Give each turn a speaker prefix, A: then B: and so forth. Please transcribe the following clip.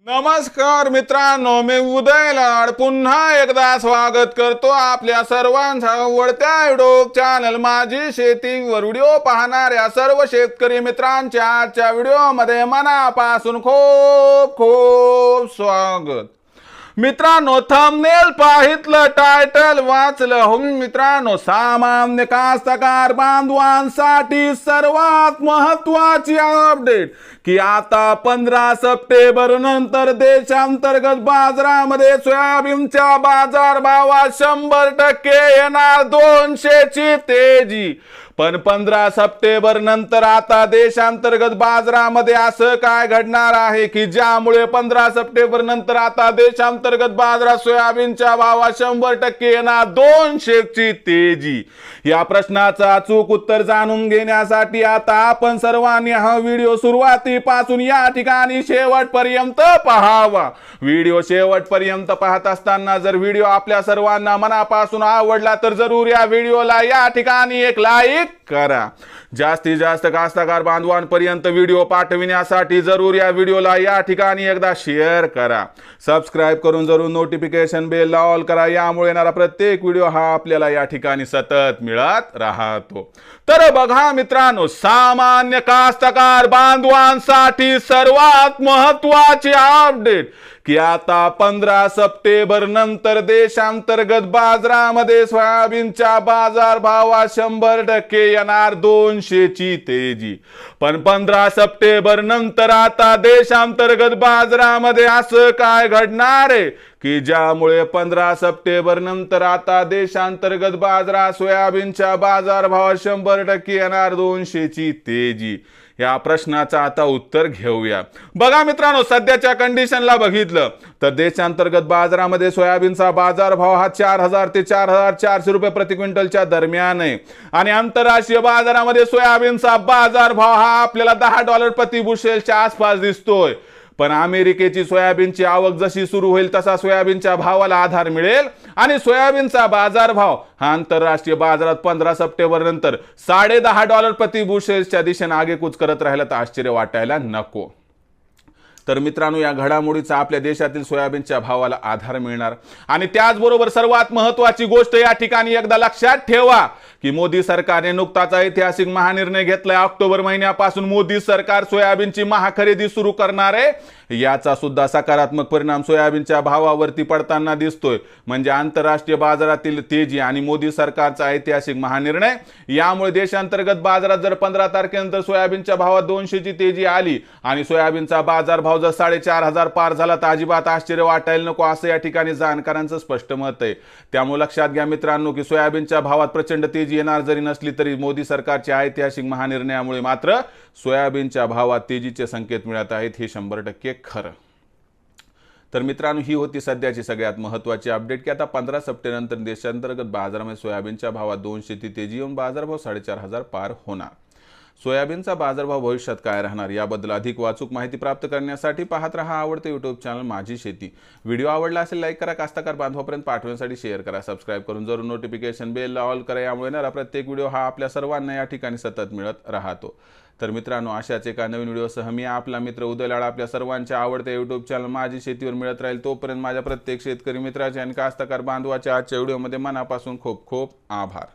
A: नमस्कार मित्रांनो, मी उदय लाड पुन्हा एकदा स्वागत करतो आपल्या सर्वांचा आवडत्या युट्यूब चॅनल माझी शेतीवर व्हिडिओ पाहणाऱ्या सर्व शेतकरी मित्रांच्या आजच्या व्हिडिओमध्ये मनापासून खूप खूप स्वागत। मित्रांनो, थंबनेल पाहितलं, टायटल वाचलं हो मित्रांनो, सामान्य कास्तकार बांधवांसाठी सर्वात महत्त्वाची अपडेट की आता 15 सप्टेंबर नंतर देशांतर्गत बाजारामध्ये सोयाबीनच्या बाजारभावात 100% येणार 200 ची तेजी। पण 15 सप्टेंबर नंतर आता देशांतर्गत बाजारामध्ये असं काय घडणार आहे की ज्यामुळे 15 सप्टेंबर नंतर आता देशांतर्गत बाजारात सोयाबीनच्या भावात 100% येणार 200 ची तेजी। या प्रश्नाचं अचूक उत्तर जाणून घेण्यासाठी आता आपण सर्वांनी हा व्हिडिओ सुरुवातीपासून या ठिकाणी शेवटपर्यंत पाहावा। व्हिडिओ शेवटपर्यंत पाहत असताना जर व्हिडिओ आपल्या सर्वांना मनापासून आवडला तर जरूर या व्हिडिओला या ठिकाणी एक लाईक करा। जास्तीत जास्त कास्तकार बांधवांपर्यंत व्हिडिओ पाठविण्यासाठी जरूर या व्हिडिओला या ठिकाणी एकदा शेअर करा। सबस्क्राइब करून जरूर नोटिफिकेशन बेल ऑल करा, यामुळे येणारा प्रत्येक व्हिडिओ हा आपल्याला या ठिकाणी सतत मिळत राहतो। तर बघा मित्रांनो, सामान्य कास्तकार बांधवांसाठी सर्वात महत्त्वाची अपडेट की आता 15 सप्टेंबर नंतर देशांतर्गत बाजारामध्ये सोयाबीनच्या बाजारभावात 100% येणार 200 ची तेजी। पण 15 सप्टेंबर नंतर आता देशांतर्गत बाजारामध्ये असं काय घडणार आहे की ज्यामुळे 15 सप्टेंबर नंतर आता देशांतर्गत बाजारात सोयाबीनच्या बाजारभावात 100% येणार 200 ची तेजी। या प्रश्नाचं आता उत्तर घेऊया। बघा मित्रांनो, सध्याच्या कंडिशनला बघितलं तर देशांतर्गत बाजारामध्ये सोयाबीनचा बाजारभाव हा 4000 ते 4400 रुपये प्रति क्विंटलच्या दरम्यान आहे आणि आंतरराष्ट्रीय बाजारामध्ये सोयाबीनचा बाजारभाव हा आपल्याला $10 प्रति बुशेलच्या आसपास दिसतोय। पण अमेरिकेची सोयाबीनची आवक जशी सुरू होईल तसा सोयाबीनच्या भावाला आधार मिळेल आणि सोयाबीनचा बाजारभाव हा आंतरराष्ट्रीय बाजारात 15 सप्टेंबर नंतर $10.5 प्रति बुशेलच्या दिशेने आगेकूच करत राहिला तर आश्चर्य वाटायला नको। तर मित्रांनो, या घडामोडीचा आपल्या देशातील सोयाबीनच्या भावाला आधार मिळणार आणि त्याचबरोबर सर्वात महत्त्वाची गोष्ट या ठिकाणी एकदा लक्षात ठेवा की मोदी सरकारने नुकताच ऐतिहासिक महानिर्णय घेतलाय। ऑक्टोबर महिन्यापासून मोदी सरकार सोयाबीनची महाखरेदी सुरू करणार आहे। याचा सुद्धा सकारात्मक परिणाम सोयाबीनच्या भावावरती पडताना दिसतोय। म्हणजे आंतरराष्ट्रीय बाजारातील तेजी आणि मोदी सरकारचा ऐतिहासिक महानिर्णय यामुळे देशांतर्गत बाजारात जर 15 तारखेनंतर सोयाबीनच्या भावात 200 ची तेजी आली आणि सोयाबीनचा बाजारभाव जर 4500 पार झाला तर अजिबात आश्चर्य वाटायला नको, असं या ठिकाणी जाणकारांचं स्पष्ट मत आहे। त्यामुळे लक्षात घ्या मित्रांनो की सोयाबीनच्या भावात प्रचंड तेजी येणार जरी नसली तरी मोदी सरकारच्या ऐतिहासिक महानिर्णयामुळे मात्र सोयाबीनच्या भावात तेजीचे संकेत मिळत आहेत, हे 100% खरं। तर मित्रांनो, ही होती सध्याची सगळ्यात महत्त्वाची अपडेट की आता 15 सप्टेंबर नंतर देशांतर्गत बाजारामध्ये सोयाबीनच्या भावात 200 ची तेजी येऊन बाजारभाव 4500 पार होणार। सोयाबीनचा बाजारभाव भविष्यात काय राहणार याबद्दल अधिक वाचूक माहिती प्राप्त करण्यासाठी पाहत रहा आवडते यूट्यूब चॅनल माझी शेती। व्हिडिओ आवडला असेल लाईक करा, कास्तकार बांधवापर्यंत पाठवण्यासाठी शेअर करा, सबस्क्राइब करून जरूर नोटिफिकेशन बेल ऑल करा, यामुळे येणारा प्रत्येक व्हिडिओ हा आपल्या सर्वांना या ठिकाणी सतत मिळत राहतो। तर मित्रांनो, अशाच एका नवीन व्हिडिओसह मी आपला मित्र उदय लाड आपल्या सर्वांच्या आवडत्या यूट्यूब चॅनल माझी शेतीवर मिळत राहील। तोपर्यंत माझ्या प्रत्येक शेतकरी मित्राचे आणि कास्तकार बांधवाच्या आजच्या व्हिडिओमध्ये मनापासून खूप खूप आभार।